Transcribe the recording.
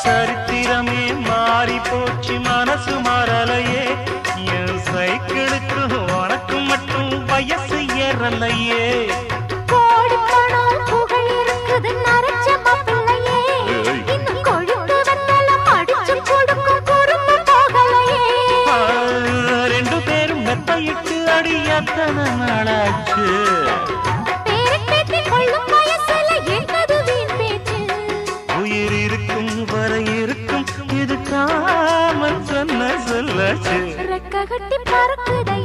சரித்திரமே மாறி போச்சு மனசு மாறலையே என் சைக்கிளுக்கு உனக்கு மட்டும் வயசு ஏறலையே கோடி பணம் புகழ் இருக்குது நரைச்ச மாப்பிள்ளையே இன்னும் கொழுப்பு வெத்தலம் அடிச்சு கொடுக்கும் குறும்பு போகலையே ரெண்டு பேரும் மெத்தையிட்டு அடி எத்தனை நாளாச்சு பேரப்பேத்தி கொள்ளும் வயசுல என்னது வீண் பேச்சு உயிர் இருக்கும் வரை இருக்கும் இது காமன் சொன்ன சொல்லாச்சு ரெக்க கட்டி பறக்குதே